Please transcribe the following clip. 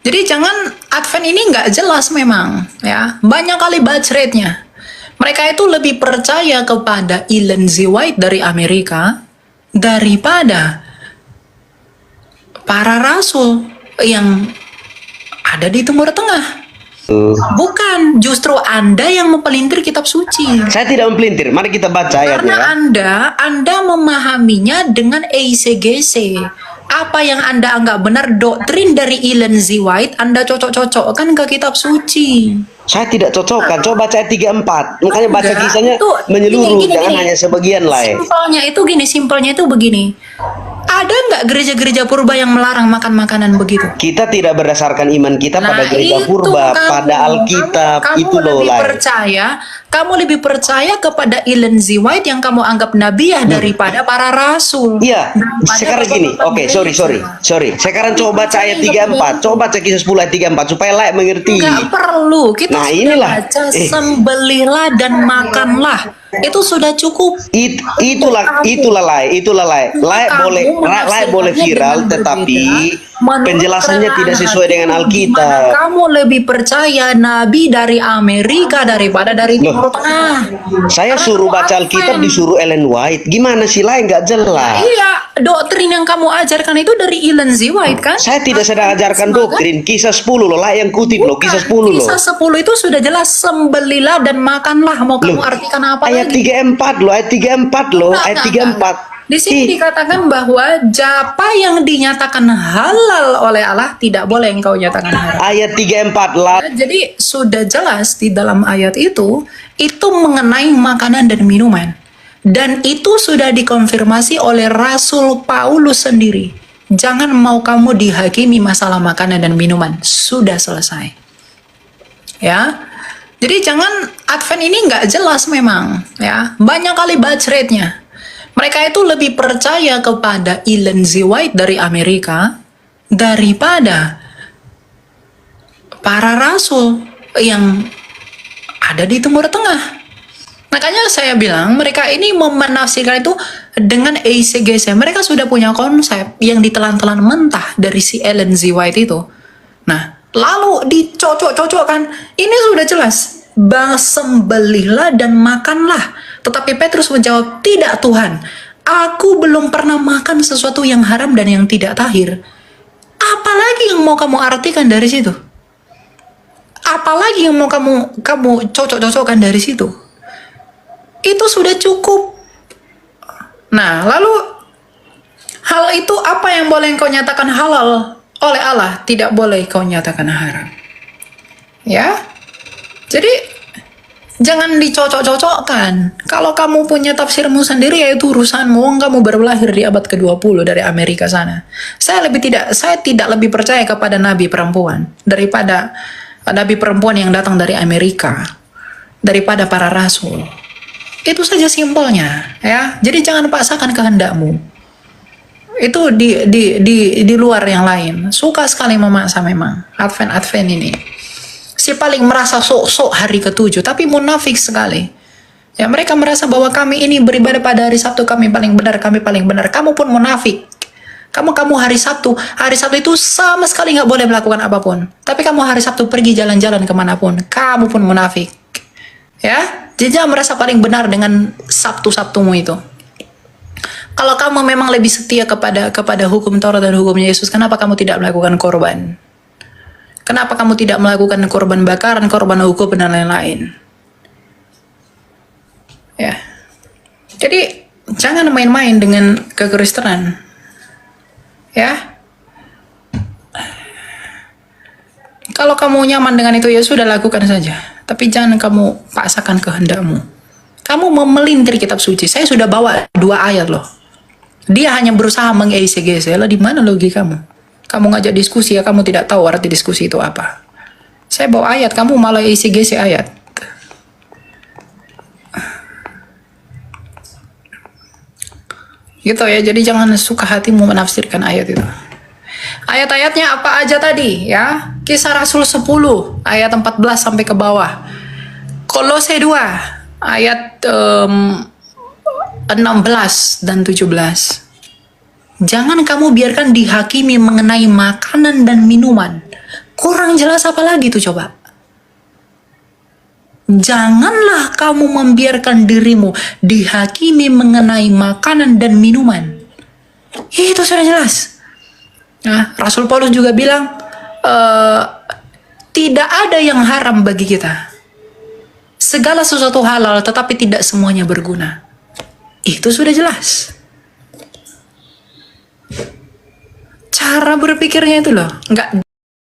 Jadi jangan, Advent ini nggak jelas memang, ya. Banyak kali bacretnya. Mereka itu lebih percaya kepada Ellen G. White dari Amerika daripada para rasul yang ada di Timur Tengah. Bukan, justru Anda yang mempelintir kitab suci. Saya tidak mempelintir. Mari kita baca ayatnya. Karena Anda memahaminya dengan EICGC. Apa yang Anda anggap benar doktrin dari Ellen G. White, Anda cocok-cocokkan ke kitab suci. Saya tidak cocokkan. Coba baca ayat 34. Makanya baca Enggak, kisahnya itu menyeluruh, gini, jangan hanya sebagian lah. Simpelnya itu begini. Ada nggak gereja-gereja purba yang melarang makan makanan begitu? Kita tidak berdasarkan iman kita pada gereja itu purba, pada Alkitab. Itu loh lah. Kamu lebih percaya kepada Ellen G. White yang kamu anggap nabiah daripada para rasul. Iya, sekarang gini. Oke, sorry. Sekarang coba baca ayat 34. Coba baca kisah 10 ayat 34 supaya layak mengerti. Nggak perlu. Kita Nah, sudah inilah. baca sembelilah dan makanlah. Itu sudah cukup. Itulah lai. Lai boleh viral, tetapi penjelasannya tidak sesuai dengan Alkitab. Kamu lebih percaya nabi dari Amerika daripada dari Timur Tengah. Saya suruh baca Alkitab disuruh Ellen White. Gimana sih lai nggak jelas? Iya, doktrin yang kamu ajarkan itu dari Ellen G. White kan? Saya tidak sedang ajarkan doktrin. Kisah 10 loh, lai yang kutip loh, kisah 10 loh. Kisah 10 itu sudah jelas, sembelilah dan makanlah. Mau kamu artikan apa ayat lagi? 34 loh, ayat 34 loh, ayat 34. Di sini dikatakan bahwa japa yang dinyatakan halal oleh Allah tidak boleh engkau nyatakan haram. Ayat 34 lah. Jadi sudah jelas di dalam ayat itu mengenai makanan dan minuman. Dan itu sudah dikonfirmasi oleh Rasul Paulus sendiri. Jangan mau kamu dihakimi masalah makanan dan minuman. Sudah selesai. Ya. Jadi jangan, Advent ini nggak jelas memang. Ya. Banyak kali bacretnya. Mereka itu lebih percaya kepada Ellen G. White dari Amerika daripada para rasul yang ada di Timur Tengah. Makanya saya bilang mereka ini menafsirkan itu dengan EICGC. Mereka sudah punya konsep yang ditelan-telan mentah dari si Ellen G. White itu. Nah, lalu dicocok-cocokkan. Ini sudah jelas. Sembelihlah dan makanlah. Tetapi Petrus menjawab, tidak Tuhan, aku belum pernah makan sesuatu yang haram dan yang tidak tahir. Apalagi yang mau kamu artikan dari situ? Apalagi yang mau kamu cocok-cocokkan dari situ? Itu sudah cukup. Nah, lalu hal itu apa yang boleh kau nyatakan halal oleh Allah, tidak boleh kau nyatakan haram. Ya? Jadi jangan dicocok-cocokkan. Kalau kamu punya tafsirmu sendiri, yaitu urusanmu. Kamu baru lahir di abad ke-20 dari Amerika sana. Saya tidak lebih percaya kepada nabi perempuan daripada nabi perempuan yang datang dari Amerika, daripada para rasul. Itu saja simpelnya, ya. Jadi jangan paksakan kehendakmu. Itu di luar yang lain. Suka sekali memaksa memang. Advent ini. Si paling merasa sok-sok hari ke-7, tapi munafik sekali. Ya, mereka merasa bahwa kami ini beribadah pada hari Sabtu, kami paling benar. Kamu pun munafik. Kamu hari Sabtu itu sama sekali nggak boleh melakukan apapun. Tapi kamu hari Sabtu pergi jalan-jalan kemanapun, kamu pun munafik. Ya, jadi jangan merasa paling benar dengan Sabtu-Sabtumu itu. Kalau kamu memang lebih setia kepada hukum Taurat dan hukumnya Yesus, kenapa kamu tidak melakukan korban? Kenapa kamu tidak melakukan korban bakaran, korban hukum, dan lain-lain? Ya. Jadi, jangan main-main dengan kekristenan. Ya. Kalau kamu nyaman dengan itu, ya sudah, lakukan saja. Tapi jangan kamu paksakan kehendakmu. Kamu memelintir kitab suci. Saya sudah bawa 2 ayat loh. Dia hanya berusaha meng-EICGC. Lah, di mana logika kamu? Kamu ngajak diskusi, ya kamu tidak tahu arti diskusi itu apa. Saya bawa ayat, kamu malah EICGC ayat. Gitu ya, jadi jangan suka hatimu menafsirkan ayat itu. Ayat-ayatnya apa aja tadi ya? Kisah Rasul 10 ayat 14 sampai ke bawah. Kolose 2 ayat 16 dan 17. Jangan kamu biarkan dihakimi mengenai makanan dan minuman. Kurang jelas apa lagi tuh coba? Janganlah kamu membiarkan dirimu dihakimi mengenai makanan dan minuman. Itu sudah jelas. Nah, Rasul Paulus juga bilang, tidak ada yang haram bagi kita. Segala sesuatu halal, tetapi tidak semuanya berguna. Itu sudah jelas. Cara berpikirnya itu loh, nggak